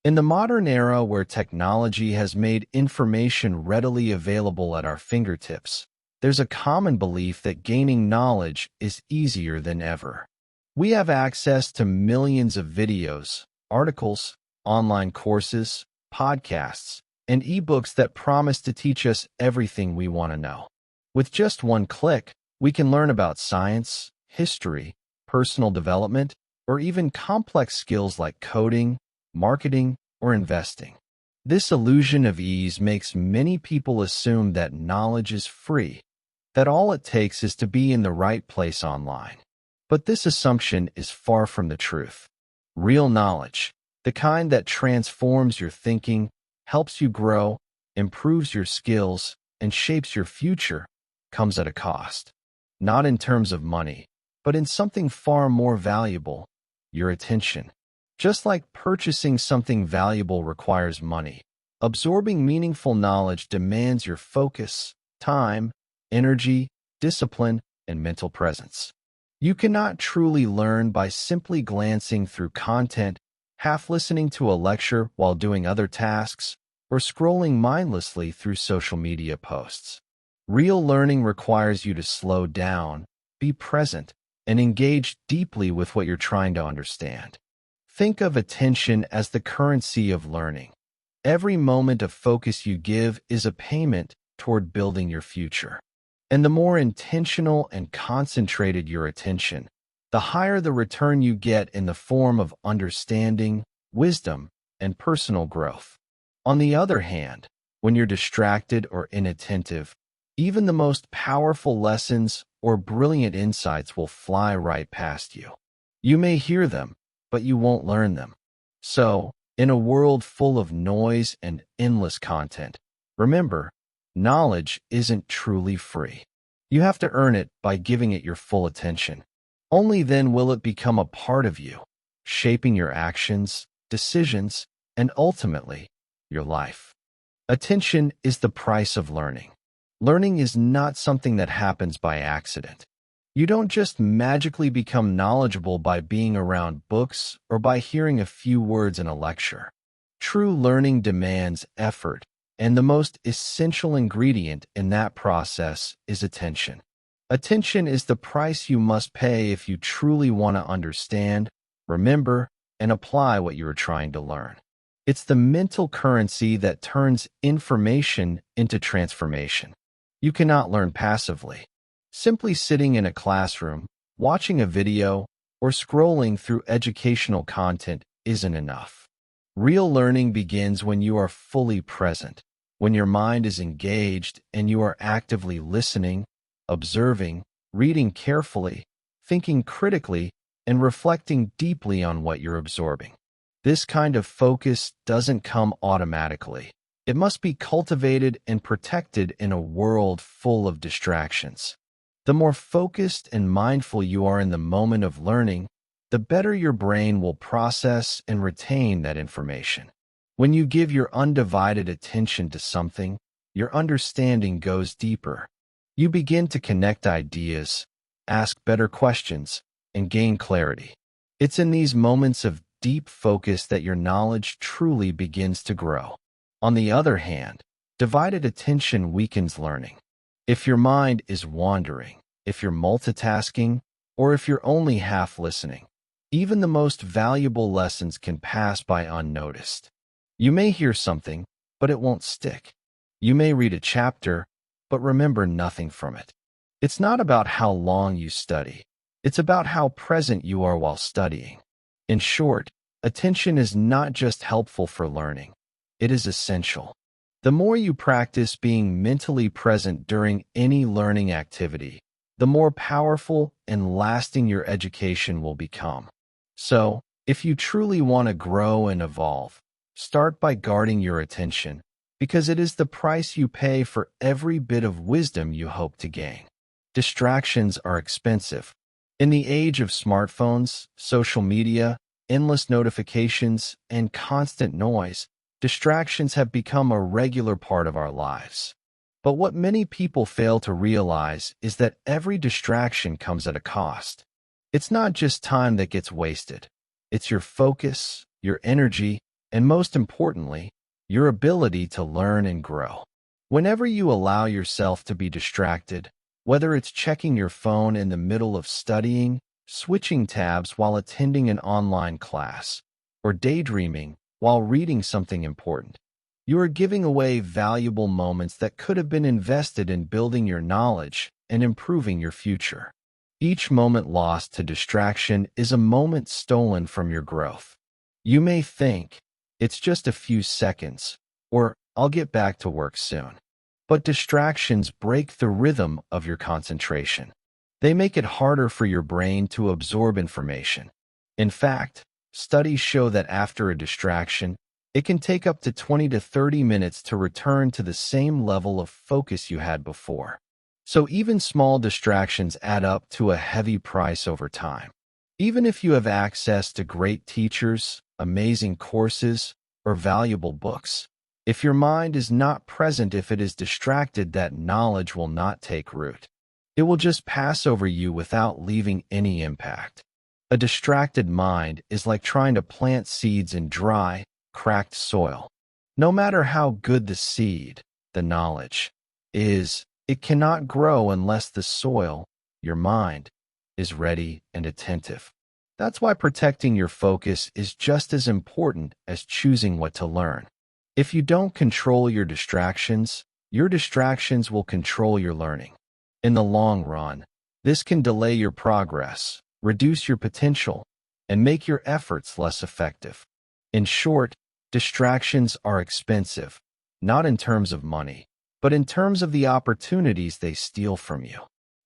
In the modern era where technology has made information readily available at our fingertips, there's a common belief that gaining knowledge is easier than ever. We have access to millions of videos, articles, online courses, podcasts, and ebooks that promise to teach us everything we want to know. With just one click, we can learn about science, history, personal development, or even complex skills like coding, marketing, or investing. This illusion of ease makes many people assume that knowledge is free, that all it takes is to be in the right place online. But this assumption is far from the truth. Real knowledge, the kind that transforms your thinking, helps you grow, improves your skills, and shapes your future, comes at a cost. Not in terms of money, but in something far more valuable, your attention. Just like purchasing something valuable requires money, absorbing meaningful knowledge demands your focus, time, energy, discipline, and mental presence. You cannot truly learn by simply glancing through content, half listening to a lecture while doing other tasks, or scrolling mindlessly through social media posts. Real learning requires you to slow down, be present, and engage deeply with what you're trying to understand. Think of attention as the currency of learning. Every moment of focus you give is a payment toward building your future. And the more intentional and concentrated your attention, the higher the return you get in the form of understanding, wisdom, and personal growth. On the other hand, when you're distracted or inattentive, even the most powerful lessons or brilliant insights will fly right past you. You may hear them, but you won't learn them. So, in a world full of noise and endless content, remember, knowledge isn't truly free. You have to earn it by giving it your full attention. Only then will it become a part of you, shaping your actions, decisions, and ultimately, your life. Attention is the price of learning. Learning is not something that happens by accident. You don't just magically become knowledgeable by being around books or by hearing a few words in a lecture. True learning demands effort, and the most essential ingredient in that process is attention. Attention is the price you must pay if you truly want to understand, remember, and apply what you are trying to learn. It's the mental currency that turns information into transformation. You cannot learn passively. Simply sitting in a classroom, watching a video, or scrolling through educational content isn't enough. Real learning begins when you are fully present, when your mind is engaged and you are actively listening, observing, reading carefully, thinking critically, and reflecting deeply on what you're absorbing. This kind of focus doesn't come automatically. It must be cultivated and protected in a world full of distractions. The more focused and mindful you are in the moment of learning, the better your brain will process and retain that information. When you give your undivided attention to something, your understanding goes deeper. You begin to connect ideas, ask better questions, and gain clarity. It's in these moments of deep focus that your knowledge truly begins to grow. On the other hand, divided attention weakens learning. If your mind is wandering, if you're multitasking, or if you're only half listening, even the most valuable lessons can pass by unnoticed. You may hear something, but it won't stick. You may read a chapter, but remember nothing from it. It's not about how long you study. It's about how present you are while studying. In short, attention is not just helpful for learning. It is essential. The more you practice being mentally present during any learning activity, the more powerful and lasting your education will become. So, if you truly want to grow and evolve, start by guarding your attention, because it is the price you pay for every bit of wisdom you hope to gain. Distractions are expensive. In the age of smartphones, social media, endless notifications, and constant noise, distractions have become a regular part of our lives. But what many people fail to realize is that every distraction comes at a cost. It's not just time that gets wasted. It's your focus, your energy, and most importantly, your ability to learn and grow. Whenever you allow yourself to be distracted, whether it's checking your phone in the middle of studying, switching tabs while attending an online class, or daydreaming while reading something important, you are giving away valuable moments that could have been invested in building your knowledge and improving your future. Each moment lost to distraction is a moment stolen from your growth. You may think, it's just a few seconds, or I'll get back to work soon. But distractions break the rhythm of your concentration. They make it harder for your brain to absorb information. In fact, studies show that after a distraction, it can take up to 20 to 30 minutes to return to the same level of focus you had before. So even small distractions add up to a heavy price over time. Even if you have access to great teachers, amazing courses, or valuable books, if your mind is not present, if it is distracted, that knowledge will not take root. It will just pass over you without leaving any impact. A distracted mind is like trying to plant seeds in dry, cracked soil. No matter how good the seed, the knowledge, is, it cannot grow unless the soil, your mind, is ready and attentive. That's why protecting your focus is just as important as choosing what to learn. If you don't control your distractions will control your learning. In the long run, this can delay your progress, reduce your potential, and make your efforts less effective. In short, distractions are expensive, not in terms of money, but in terms of the opportunities they steal from you.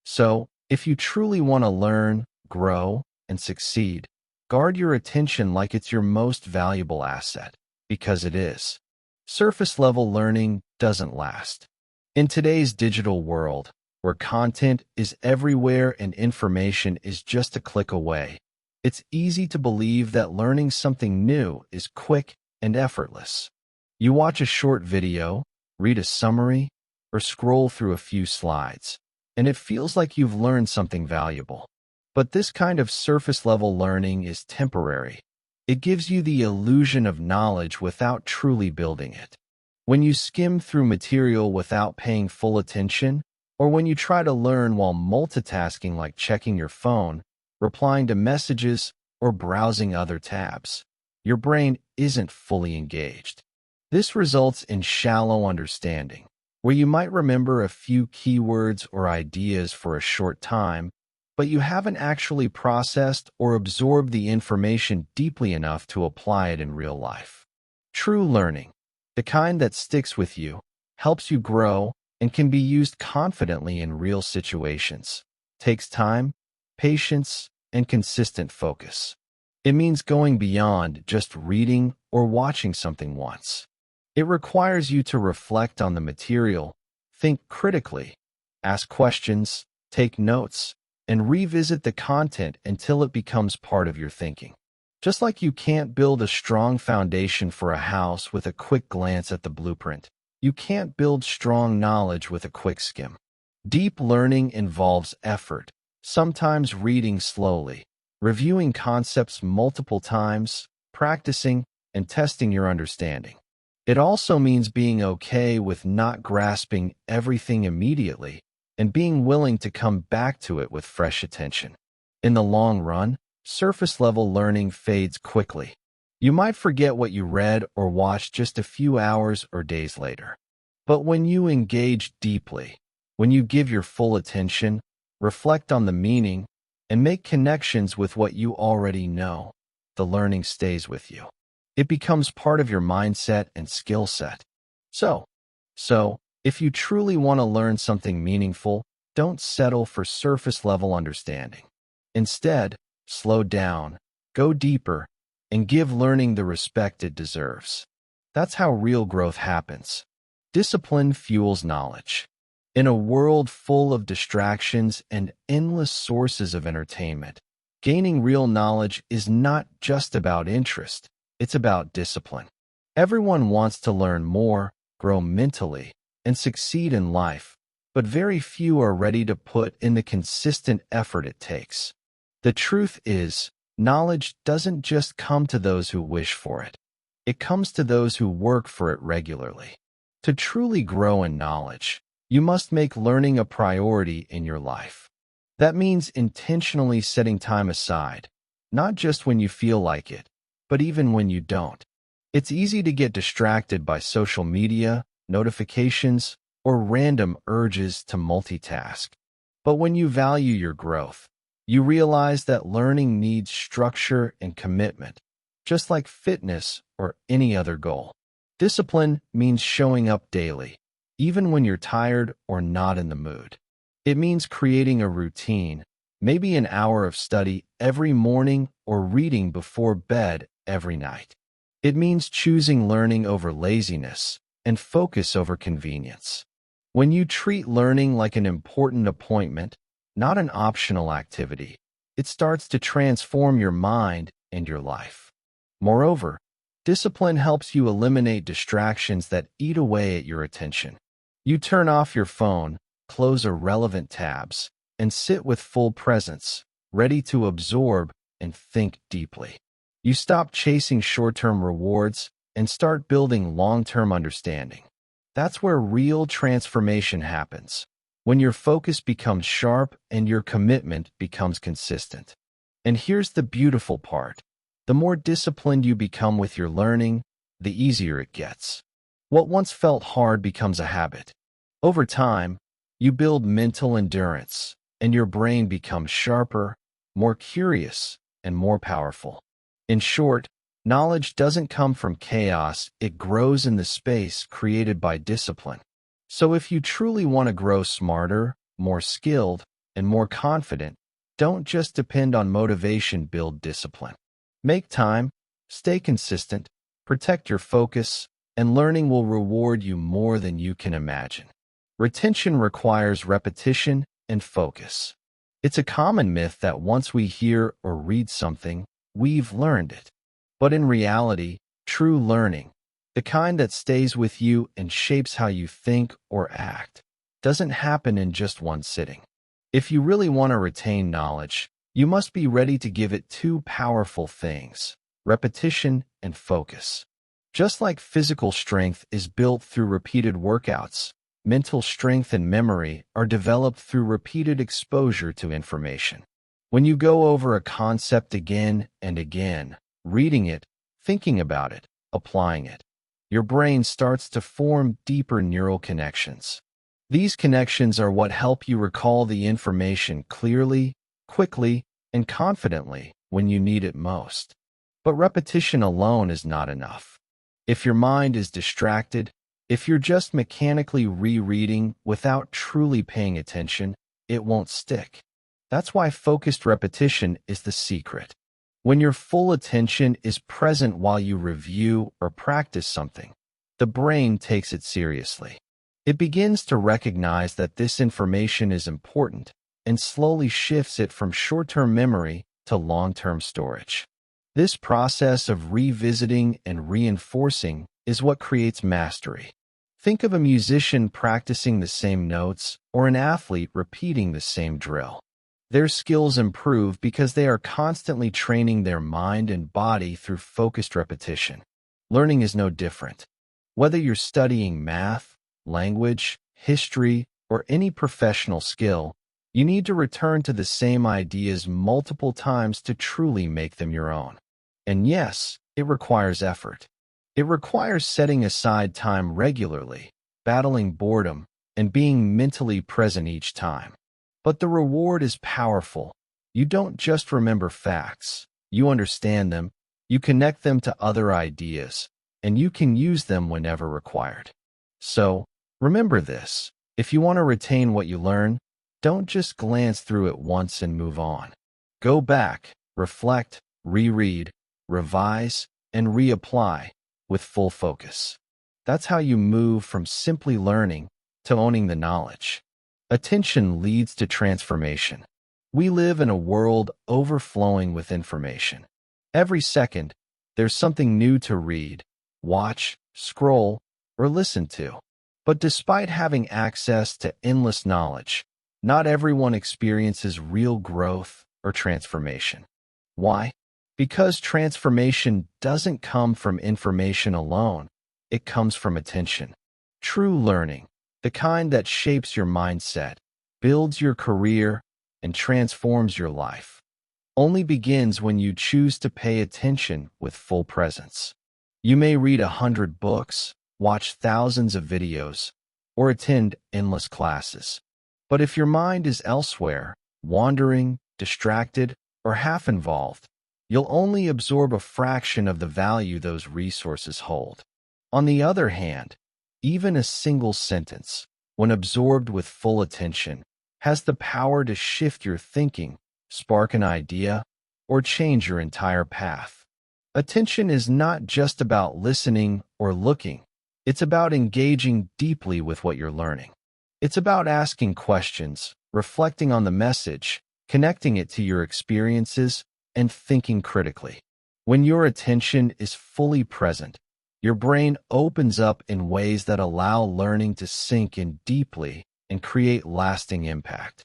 So, if you truly want to learn, grow, and succeed, guard your attention like it's your most valuable asset, because it is. Surface-level learning doesn't last. In today's digital world, where content is everywhere and information is just a click away, it's easy to believe that learning something new is quick and effortless. You watch a short video, read a summary, or scroll through a few slides, and it feels like you've learned something valuable. But this kind of surface-level learning is temporary. It gives you the illusion of knowledge without truly building it. When you skim through material without paying full attention, or when you try to learn while multitasking like checking your phone, replying to messages, or browsing other tabs, your brain isn't fully engaged. This results in shallow understanding, where you might remember a few keywords or ideas for a short time, but you haven't actually processed or absorbed the information deeply enough to apply it in real life. True learning, the kind that sticks with you, helps you grow, and can be used confidently in real situations, takes time, patience, and consistent focus. It means going beyond just reading or watching something once. It requires you to reflect on the material, think critically, ask questions, take notes, and revisit the content until it becomes part of your thinking. Just like you can't build a strong foundation for a house with a quick glance at the blueprint, you can't build strong knowledge with a quick skim. Deep learning involves effort, sometimes reading slowly, reviewing concepts multiple times, practicing, and testing your understanding. It also means being okay with not grasping everything immediately and being willing to come back to it with fresh attention. In the long run, surface-level learning fades quickly. You might forget what you read or watched just a few hours or days later. But when you engage deeply, when you give your full attention, reflect on the meaning, and make connections with what you already know, the learning stays with you. It becomes part of your mindset and skill set. So, if you truly want to learn something meaningful, don't settle for surface-level understanding. Instead, slow down, go deeper, and give learning the respect it deserves. That's how real growth happens. Discipline fuels knowledge. In a world full of distractions and endless sources of entertainment, gaining real knowledge is not just about interest, it's about discipline. Everyone wants to learn more, grow mentally, and succeed in life, but very few are ready to put in the consistent effort it takes. The truth is, knowledge doesn't just come to those who wish for it. It comes to those who work for it regularly. To truly grow in knowledge, you must make learning a priority in your life. That means intentionally setting time aside, not just when you feel like it, but even when you don't. It's easy to get distracted by social media, notifications, or random urges to multitask. But when you value your growth, you realize that learning needs structure and commitment, just like fitness or any other goal. Discipline means showing up daily, even when you're tired or not in the mood. It means creating a routine, maybe an hour of study every morning or reading before bed every night. It means choosing learning over laziness and focus over convenience. When you treat learning like an important appointment, not an optional activity, it starts to transform your mind and your life. Moreover, discipline helps you eliminate distractions that eat away at your attention. You turn off your phone, close irrelevant tabs, and sit with full presence, ready to absorb and think deeply. You stop chasing short-term rewards and start building long-term understanding. That's where real transformation happens, when your focus becomes sharp and your commitment becomes consistent. And here's the beautiful part. The more disciplined you become with your learning, the easier it gets. What once felt hard becomes a habit. Over time, you build mental endurance, and your brain becomes sharper, more curious, and more powerful. In short, knowledge doesn't come from chaos, it grows in the space created by discipline. So if you truly want to grow smarter, more skilled, and more confident, don't just depend on motivation, build discipline. Make time, stay consistent, protect your focus, and learning will reward you more than you can imagine. Retention requires repetition and focus. It's a common myth that once we hear or read something, we've learned it. But in reality, true learning, the kind that stays with you and shapes how you think or act, doesn't happen in just one sitting. If you really want to retain knowledge, you must be ready to give it two powerful things: repetition and focus. Just like physical strength is built through repeated workouts, mental strength and memory are developed through repeated exposure to information. When you go over a concept again and again, reading it, thinking about it, applying it, your brain starts to form deeper neural connections. These connections are what help you recall the information clearly, quickly, and confidently when you need it most. But repetition alone is not enough. If your mind is distracted, if you're just mechanically rereading without truly paying attention, it won't stick. That's why focused repetition is the secret. When your full attention is present while you review or practice something, the brain takes it seriously. It begins to recognize that this information is important and slowly shifts it from short-term memory to long-term storage. This process of revisiting and reinforcing is what creates mastery. Think of a musician practicing the same notes or an athlete repeating the same drill. Their skills improve because they are constantly training their mind and body through focused repetition. Learning is no different. Whether you're studying math, language, history, or any professional skill, you need to return to the same ideas multiple times to truly make them your own. And yes, it requires effort. It requires setting aside time regularly, battling boredom, and being mentally present each time. But the reward is powerful. You don't just remember facts. You understand them, you connect them to other ideas, and you can use them whenever required. So, remember this. If you want to retain what you learn, don't just glance through it once and move on. Go back, reflect, reread, revise, and reapply with full focus. That's how you move from simply learning to owning the knowledge. Attention leads to transformation. We live in a world overflowing with information. Every second, there's something new to read, watch, scroll, or listen to. But despite having access to endless knowledge, not everyone experiences real growth or transformation. Why? Because transformation doesn't come from information alone, it comes from attention. True learning, the kind that shapes your mindset, builds your career, and transforms your life, only begins when you choose to pay attention with full presence. You may read 100 books, watch thousands of videos, or attend endless classes. But if your mind is elsewhere, wandering, distracted, or half involved, you'll only absorb a fraction of the value those resources hold. On the other hand, even a single sentence, when absorbed with full attention, has the power to shift your thinking, spark an idea, or change your entire path. Attention is not just about listening or looking. It's about engaging deeply with what you're learning. It's about asking questions, reflecting on the message, connecting it to your experiences, and thinking critically. When your attention is fully present, your brain opens up in ways that allow learning to sink in deeply and create lasting impact.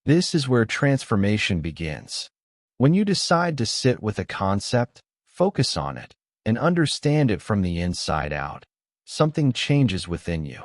This is where transformation begins. When you decide to sit with a concept, focus on it, and understand it from the inside out, something changes within you.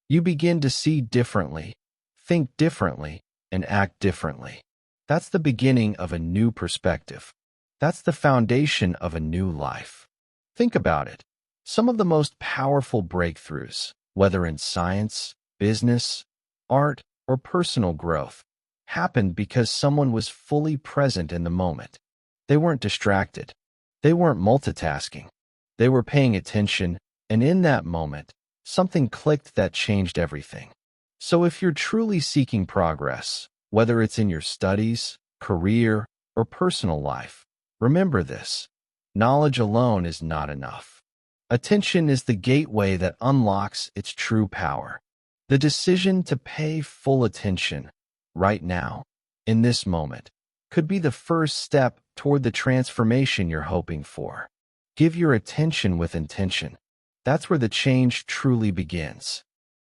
You begin to see differently, think differently, and act differently. That's the beginning of a new perspective. That's the foundation of a new life. Think about it. Some of the most powerful breakthroughs, whether in science, business, art, or personal growth, happened because someone was fully present in the moment. They weren't distracted. They weren't multitasking. They were paying attention, and in that moment, something clicked that changed everything. So if you're truly seeking progress, whether it's in your studies, career, or personal life, remember this: knowledge alone is not enough. Attention is the gateway that unlocks its true power. The decision to pay full attention, right now, in this moment, could be the first step toward the transformation you're hoping for. Give your attention with intention. That's where the change truly begins.